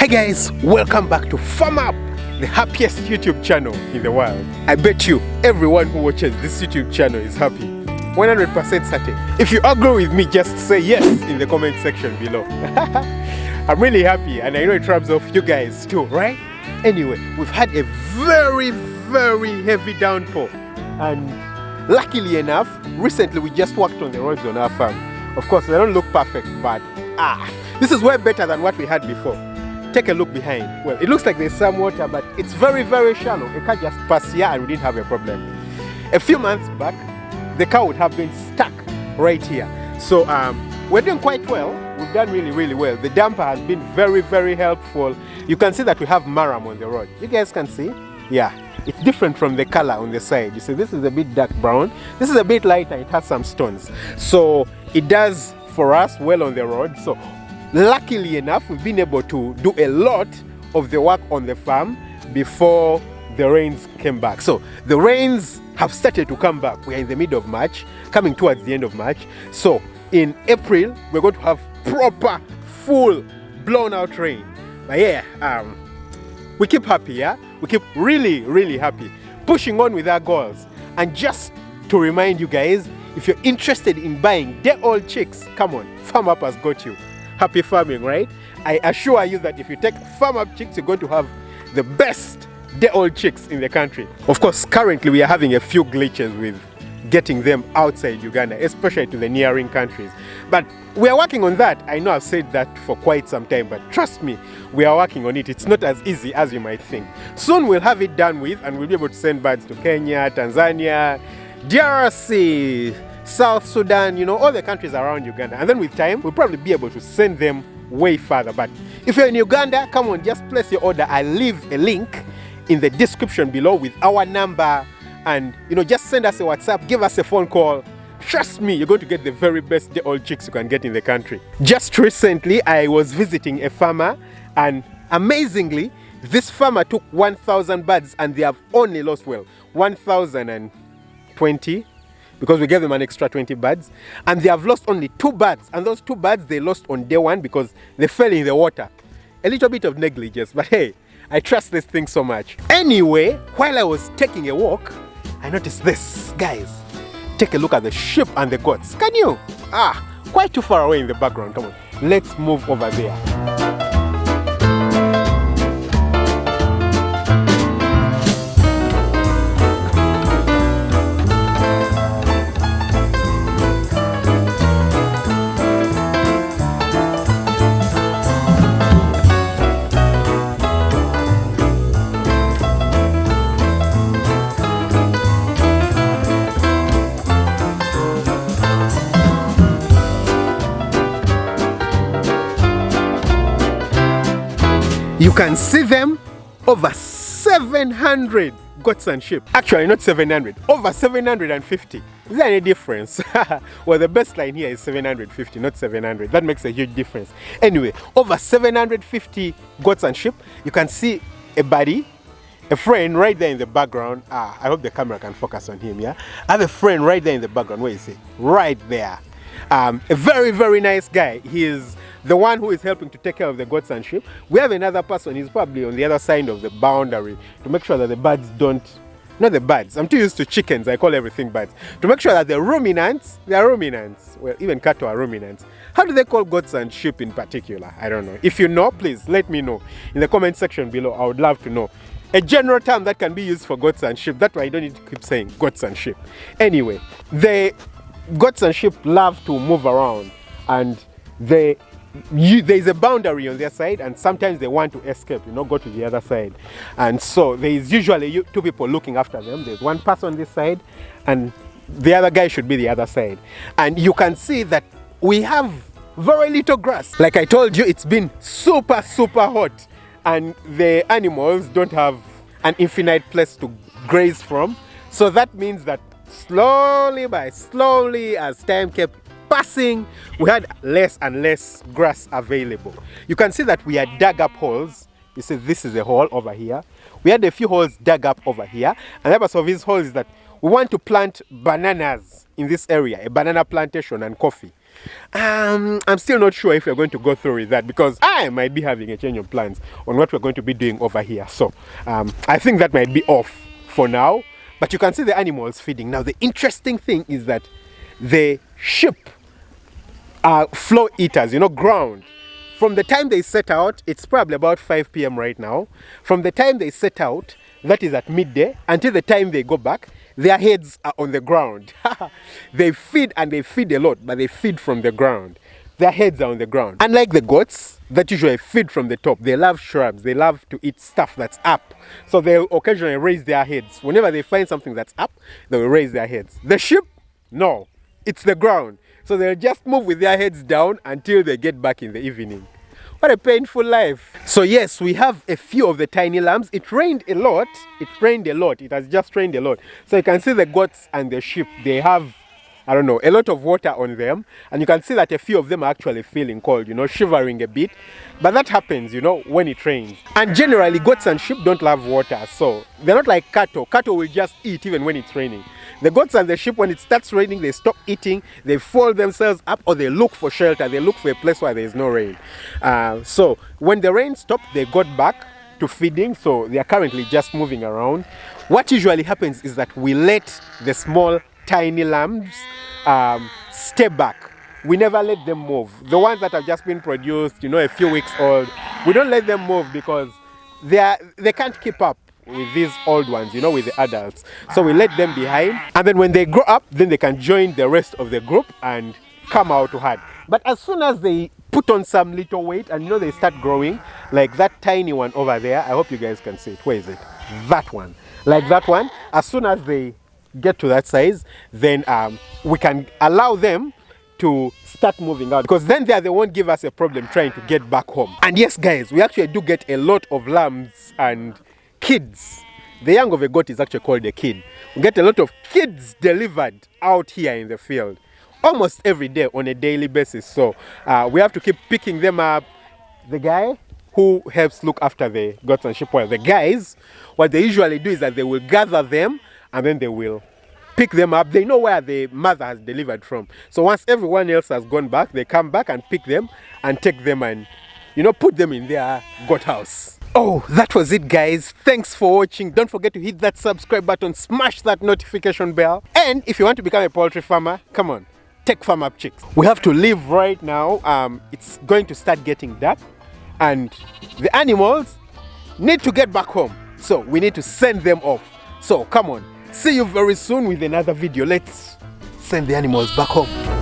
Hey guys, welcome back to Farm Up, the happiest YouTube channel in the world. I bet you everyone who watches this YouTube channel is happy. 100% certain. If you agree with me, just say yes in the comment section below. I'm really happy and I know it rubs off you guys too, right? Anyway, we've had a very heavy downpour and luckily enough, recently we just worked on the roads on our farm. Of course, they don't look perfect, but this is way better than what we had before. Take a look behind. Well, it looks like there's some water, but it's very shallow. A car just passed here and we didn't have a problem. A few months back, the car would have been stuck right here. So we're doing quite well. We've done really well. The damper has been very helpful. You can see that we have marram on the road. You guys can see? Yeah, it's different from the color on the side. You see, this is a bit dark brown. This is a bit lighter. It has some stones. So it does for us well on the road. So luckily enough, we've been able to do a lot of the work on the farm before the rains came back. So the rains have started to come back. We're in the middle of March, coming towards the end of March. So in April, we're going to have proper, full, blown out rain. But yeah, we keep happy, yeah? We keep really happy, pushing on with our goals. And just to remind you guys, if you're interested in buying day-old chicks, come on, Farm Up has got you. Happy farming, right? I assure you that if you take Farm Up chicks, you're going to have the best day-old chicks in the country. Of course, currently we are having a few glitches with getting them outside Uganda, especially to the nearing countries. But we are working on that. I know I've said that for quite some time, but trust me, we are working on it. It's not as easy as you might think. Soon we'll have it done with and we'll be able to send birds to Kenya, Tanzania, DRC, South Sudan, you know, all the countries around Uganda. And then with time, we'll probably be able to send them way further. But if you're in Uganda, come on, just place your order. I'll leave a link in the description below with our number. And, you know, just send us a WhatsApp, give us a phone call. Trust me, you're going to get the very best day-old chicks you can get in the country. Just recently, I was visiting a farmer. And amazingly, this farmer took 1,000 birds and they have only lost, well, 1,020. Because we gave them an extra 20 birds. And they have lost only 2 birds. And those 2 birds they lost on day 1 because they fell in the water. A little bit of negligence, but hey, I trust this thing so much. Anyway, while I was taking a walk, I noticed this. Guys, take a look at the sheep and the goats. Can you? Quite too far away in the background. Come on, let's move over there. You can see them, over 700 goats and sheep. Actually, not 700, over 750. Is there any difference? Well, the best line here is 750, not 700. That makes a huge difference. Anyway, over 750 goats and sheep. You can see a buddy, a friend right there in the background. I hope the camera can focus on him, yeah? I have a friend right there in the background. Where is he? Right there. A very nice guy. He is the one who is helping to take care of the goats and sheep. We have another person, he's probably on the other side of the boundary to make sure that the birds don't, not the birds, I'm too used to chickens, I call everything birds, to make sure that the ruminants, they are ruminants, well, even cattle are ruminants. How do they call goats and sheep in particular? I don't know. If you know, please let me know in the comment section below. I would love to know a general term that can be used for goats and sheep. That way I don't need to keep saying goats and sheep. Anyway, the goats and sheep love to move around and there is a boundary on their side and sometimes they want to escape, you know, go to the other side. And so there is usually 2 people looking after them. There's one person on this side and the other guy should be the other side. And you can see that we have very little grass. Like I told you, it's been super hot and the animals don't have an infinite place to graze from. So that means that slowly as time kept passing, we had less and less grass available. You can see that we had dug up holes. You see, this is a hole over here. We had a few holes dug up over here. And the purpose of these holes is that we want to plant bananas in this area, a banana plantation and coffee. I'm still not sure if we're going to go through with that, because I might be having a change of plans on what we're going to be doing over here. So I think that might be off for now, but you can see the animals feeding. Now the interesting thing is that the sheep are floor eaters, ground. From the time they set out, it's probably about 5 p.m. right now. From the time they set out, that is at midday, until the time they go back, their heads are on the ground. They feed, and they feed a lot, but they feed from the ground. Their heads are on the ground. Unlike the goats that usually feed from the top, they love shrubs. They love to eat stuff that's up. So they'll occasionally raise their heads. Whenever they find something that's up, they will raise their heads. The sheep, no, it's the ground. So they'll just move with their heads down until they get back in the evening. What a painful life. So yes, we have a few of the tiny lambs. It rained a lot. It has just rained a lot. So you can see the goats and the sheep, they have, a lot of water on them. And you can see that a few of them are actually feeling cold, shivering a bit. But that happens, when it rains. And generally, goats and sheep don't love water. So they're not like cattle. Cattle will just eat even when it's raining. The goats and the sheep, when it starts raining, they stop eating, they fold themselves up, or they look for shelter, they look for a place where there is no rain. So when the rain stopped, they got back to feeding, so they are currently just moving around. What usually happens is that we let the small, tiny lambs stay back. We never let them move. The ones that have just been produced, a few weeks old, we don't let them move because they can't keep up with these old ones, with the adults. So we let them behind, and then when they grow up, then they can join the rest of the group and come out to herd. But as soon as they put on some little weight and they start growing, like that tiny one over there, I hope you guys can see it. Where is it? That one. Like that one, as soon as they get to that size, then we can allow them to start moving out, because then they won't give us a problem trying to get back home. And yes guys, we actually do get a lot of lambs and kids. The young of a goat is actually called a kid. We get a lot of kids delivered out here in the field almost every day on a daily basis. So we have to keep picking them up. The guy who helps look after the goats and sheep, well, the guys, what they usually do is that they will gather them and then they will pick them up. They know where the mother has delivered from. So once everyone else has gone back, they come back and pick them and take them and put them in their goat house. Oh, that was it guys. Thanks for watching. Don't forget to hit that subscribe button, smash that notification bell. And if you want to become a poultry farmer, come on, take Farm Up Chicks. We have to leave right now. It's going to start getting dark and the animals need to get back home. So we need to send them off. So come on, see you very soon with another video. Let's send the animals back home.